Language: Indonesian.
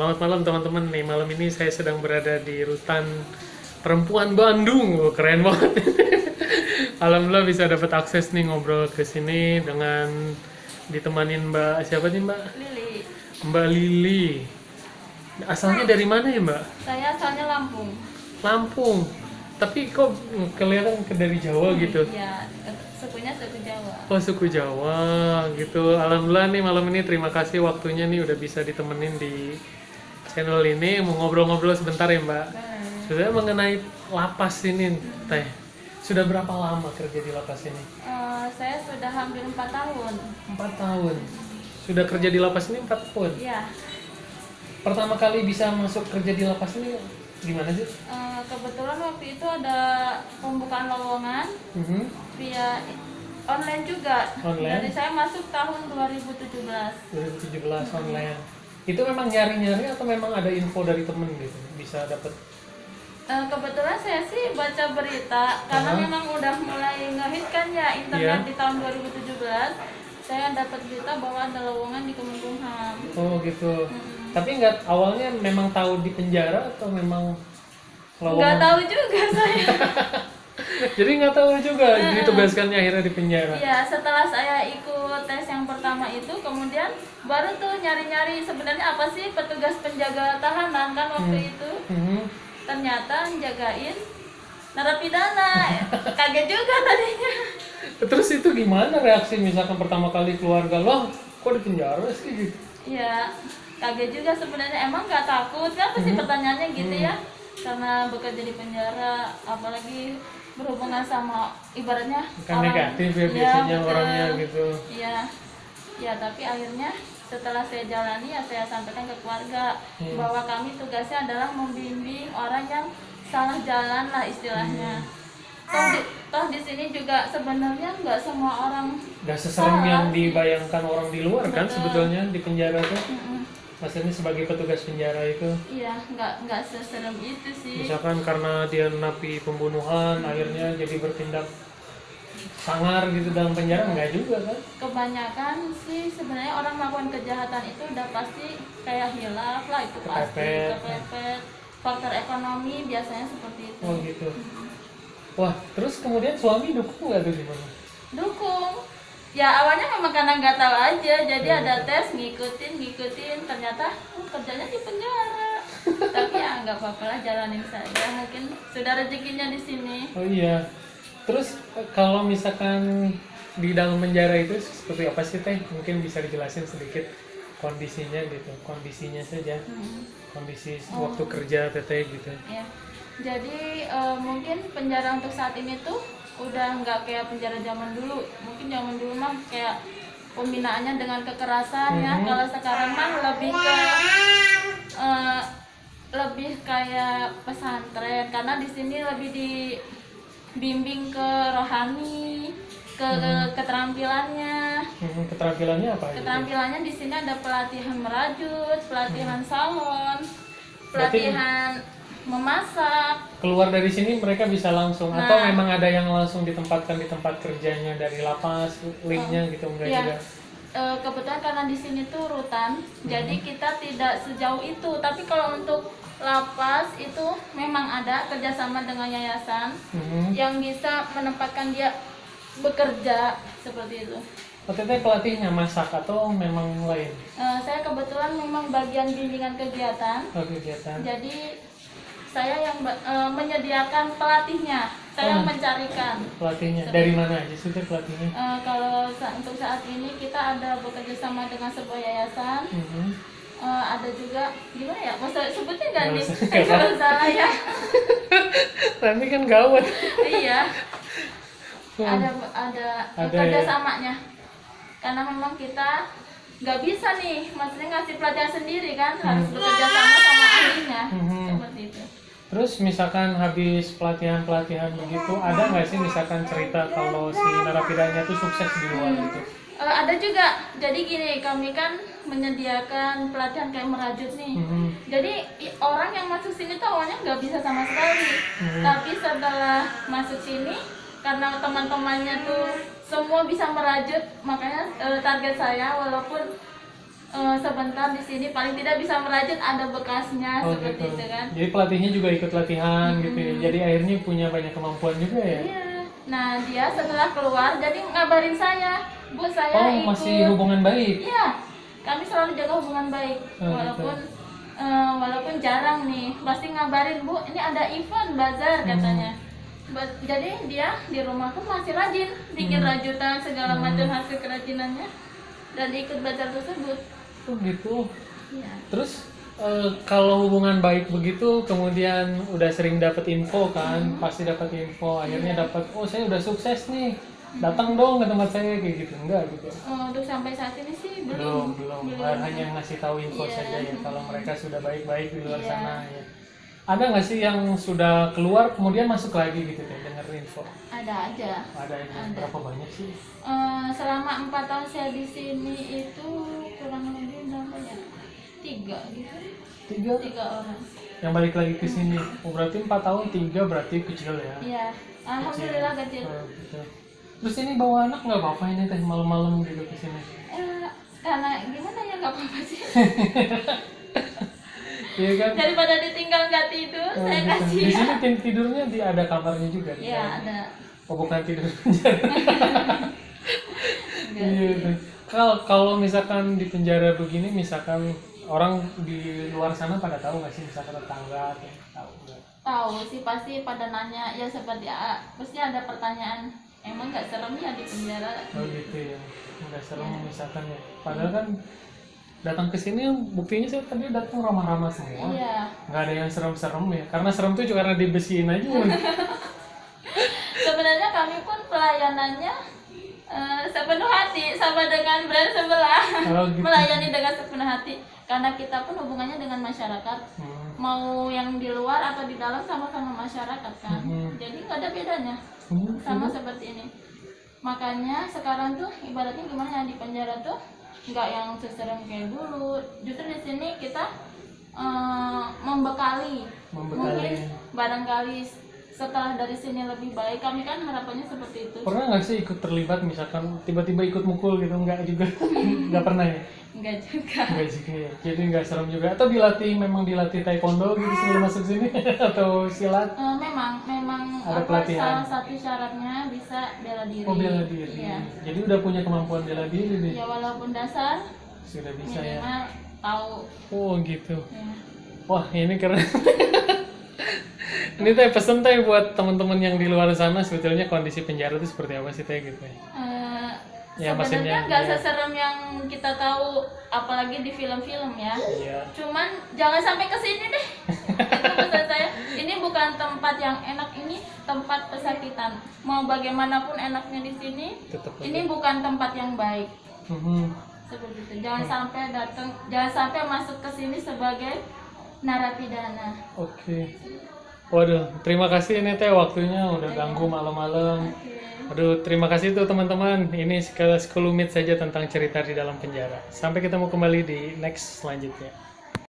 Selamat malam teman-teman. Nih malam ini saya sedang berada di Rutan Perempuan Bandung. Oh, keren banget. Alhamdulillah bisa dapat akses nih ngobrol ke sini dengan ditemanin Mbak siapa nih Mbak? Lili, Mbak Lili. Asalnya dari mana ya Mbak? saya asalnya Lampung. Lampung. Tapi kok kelihatan dari Jawa gitu? Ya, sukunya suku Jawa. Oh suku Jawa gitu. Alhamdulillah nih malam ini terima kasih waktunya nih udah bisa ditemenin di channel ini. Mau ngobrol-ngobrol sebentar ya Mbak. Sudah mengenai lapas ini Teh. Sudah berapa lama kerja di lapas ini? Saya sudah hampir 4 tahun. 4 tahun. Sudah kerja di lapas ini 4 tahun. Ya, Pertama kali bisa masuk kerja di lapas ini gimana sih? kebetulan waktu itu ada pembukaan lowongan Mhm. via online juga. Online? Jadi saya masuk tahun 2017. 2017 online. Itu memang nyari-nyari atau memang ada info dari temen gitu bisa dapat? Kebetulan saya sih baca berita karena Aha. memang udah mulai ngehit kan ya internet Iya. di tahun 2017. Saya dapat berita bahwa ada lowongan di Kemenkumham. Oh gitu. Mm-mm. Tapi nggak awalnya memang tahu di penjara atau memang Nggak lowongan? tahu juga saya. Jadi nggak tahu juga ditugaskannya akhirnya di penjara. Iya, setelah saya ikut tes yang pertama itu, kemudian baru tuh nyari-nyari sebenarnya apa sih petugas penjaga tahanan kan waktu itu. Mhm. Ternyata jagain narapidana. Kaget juga tadinya. Terus itu gimana reaksi misalkan pertama kali keluarga lo kok di penjara sih gitu? Iya, kaget juga sebenarnya. Emang nggak takut kan? Pasti pertanyaannya gitu ya. Karena bekerja di penjara, apalagi berhubungan sama ibaratnya Kan negatif ya biasanya betul. orangnya gitu. Iya, ya tapi akhirnya setelah saya jalani ya saya sampaikan ke keluarga bahwa kami tugasnya adalah membimbing orang yang salah jalan lah istilahnya. Toh di sini juga sebenarnya nggak semua orang. Gak seserem yang Salah. dibayangkan orang di luar kan Betul. sebetulnya di penjara tuh. Mm-mm. Maksudnya sebagai petugas penjara itu. Iya, nggak seserem itu sih. Misalkan karena dia napi pembunuhan akhirnya jadi bertindak sangar gitu dalam penjara enggak juga kan? Kebanyakan sih sebenarnya orang melakukan kejahatan itu udah pasti kayak hilaf lah, itu pasti Kepepet. kepepet. Faktor ekonomi biasanya seperti itu. Oh gitu. Wah, terus kemudian suami dukung nggak tuh gimana? Dukung. Ya awalnya memang karena nggak tahu aja, jadi ada tes ngikutin, ternyata kerjanya di penjara. Tapi ya nggak apa-apa lah, jalanin saja. Mungkin sudah rezekinya di sini. Oh iya. Terus kalau misalkan di dalam penjara itu seperti apa sih Teh? Mungkin bisa dijelasin sedikit kondisinya gitu, kondisinya saja. Kondisi waktu kerja Teteh gitu. Ya. Jadi mungkin penjara untuk saat ini tuh udah nggak kayak penjara zaman dulu. Mungkin zaman dulu mah kayak pembinaannya dengan kekerasan ya. Kalau sekarang mah lebih ke lebih kayak pesantren karena di sini lebih dibimbing ke rohani, ke keterampilannya. Keterampilannya apa? Gitu? Keterampilannya di sini ada pelatihan merajut, pelatihan salon, Berarti- pelatihan memasak. Keluar dari sini mereka bisa langsung atau memang ada yang langsung ditempatkan di tempat kerjanya dari lapas linknya gitu enggak Ya, juga? kebetulan karena di sini tuh rutan, jadi kita tidak sejauh itu. Tapi kalau untuk lapas itu memang ada kerjasama dengan yayasan Mhm. yang bisa menempatkan dia bekerja seperti itu. Oh, Teteh pelatihnya masak atau memang lain? Saya kebetulan memang bagian bimbingan kegiatan. Oh, kegiatan. Jadi saya yang menyediakan pelatihnya, saya yang mencarikan. Pelatihnya dari mana aja sih Teh pelatihnya? Kalau untuk saat ini kita ada bekerja sama dengan sebuah yayasan. Mhm. Ada juga gimana ya? Masa sebutnya nggak Nggak nih? usah. Saya kalau salah ya. Nanti kan gawat. Iya. Hmm. Ada Ada kerjasamanya. Karena memang kita nggak bisa nih, maksudnya ngasih pelatihan sendiri kan, harus bekerja sama sama ahlinya. Seperti itu. Terus misalkan habis pelatihan-pelatihan begitu, ada nggak sih misalkan cerita kalau si narapidanya tuh sukses di luar gitu? Ada juga. Jadi gini, kami kan menyediakan pelatihan kayak merajut nih. Jadi orang yang masuk sini tuh awalnya nggak bisa sama sekali. Tapi setelah masuk sini, karena teman-temannya tuh semua bisa merajut, makanya target saya walaupun sebentar di sini paling tidak bisa merajut ada bekasnya Oh seperti gitu. itu kan. Jadi pelatihnya juga ikut latihan gitu ya. Jadi akhirnya punya banyak kemampuan juga ya. Iya. Nah dia setelah keluar jadi ngabarin saya, Bu saya Oh, ikut. masih hubungan baik. Iya, kami selalu jaga hubungan baik Oh, walaupun jarang nih pasti ngabarin, Bu ini ada event bazar katanya. Jadi dia di rumah pun masih rajin bikin rajutan segala macam hasil kerajinannya dan ikut bazar tersebut. Oh gitu. Iya. Terus kalau hubungan baik begitu, kemudian udah sering dapat info kan, pasti dapat info. Akhirnya dapat, oh saya udah sukses nih, datang dong ke tempat saya kayak gitu, enggak gitu? Untuk sampai saat ini sih Belum. belum. Hanya ngasih tahu info Iya. saja ya. Kalau mereka sudah baik-baik di luar Iya. sana ya. Ada nggak sih yang sudah keluar kemudian masuk lagi gitu deh, dengar info? Ada aja. Ada yang berapa banyak sih? Selama 4 tahun saya di sini itu kurang lebih berapa ya? 3 gitu. 3 3 orang. yang balik lagi ke sini. Oh, berarti 4 tahun 3 berarti kecil ya? Iya. Alhamdulillah kecil. Oh, gitu. Terus ini bawa anak nggak apa-apa ini teh malam-malam gitu ke sini? Karena gimana ya nggak apa-apa sih. Iya kan? Daripada ditinggal nggak tidur, Oh, saya gitu. kasih. Di sini tidurnya ada kamarnya juga. di Iya dalam? ada. Oh, bukan tidur penjara. Iya. Tuh. Kalau misalkan di penjara begini, misalkan orang di luar sana pada tahu nggak sih, misalkan tetangga atau tahu nggak? Tahu sih pasti pada nanya ya seperti pasti ada pertanyaan. Emang nggak serem ya di penjara? Oh gitu ya, nggak serem misalkan ya. Padahal kan datang ke sini buktinya saya tadi datang ramah-ramah semua. Iya. Nggak ada yang serem-serem ya. Karena serem tuh cuma karena dibesiin aja. Sebenarnya kami pun pelayanannya sepenuh hati sama dengan brand sebelah. Oh, gitu. Melayani dengan sepenuh hati karena kita pun hubungannya dengan masyarakat. Mau yang di luar atau di dalam sama-sama masyarakat kan. Jadi nggak ada bedanya. Sama seperti ini. Makanya sekarang tuh ibaratnya gimana ya di penjara tuh nggak yang seserem kayak dulu. Justru di sini kita membekali. Mungkin barangkali setelah dari sini lebih baik. Kami kan harapannya seperti itu. Pernah nggak sih ikut terlibat misalkan tiba-tiba ikut mukul gitu? Nggak juga. Nggak pernah ya? Enggak juga. Nggak juga ya. Jadi nggak serem juga. Atau memang dilatih taekwondo gitu sebelum masuk sini? Atau silat? Memang Ada pelatihan. salah satu syaratnya bisa bela diri. Oh, bela diri. Iya. Jadi udah punya kemampuan bela diri nih. Ya walaupun dasar Sudah bisa ya. minimal tahu. Oh gitu. Ya. Wah ini keren. Ini teh pesen teh buat teman-teman yang di luar sana, sebetulnya kondisi penjara itu seperti apa sih teh gitu ya? Ya, maksudnya, Sebenarnya nggak ya. seserem yang kita tahu, apalagi di film-film ya. Iya. Cuman jangan sampai ke sini deh. Itu pesan saya. Ini bukan tempat yang enak, ini tempat pesakitan. Mau bagaimanapun enaknya di sini, Tetap ini bukan tempat yang baik. Mhm. Seperti itu. Jangan sampai jangan sampai masuk ke sini sebagai narapidana. Oke. Waduh, terima kasih ini teh waktunya udah ganggu malam-malam. Oke. Aduh, terima kasih tuh teman-teman. Ini sekelumit saja tentang cerita di dalam penjara. Sampai ketemu kembali di next selanjutnya.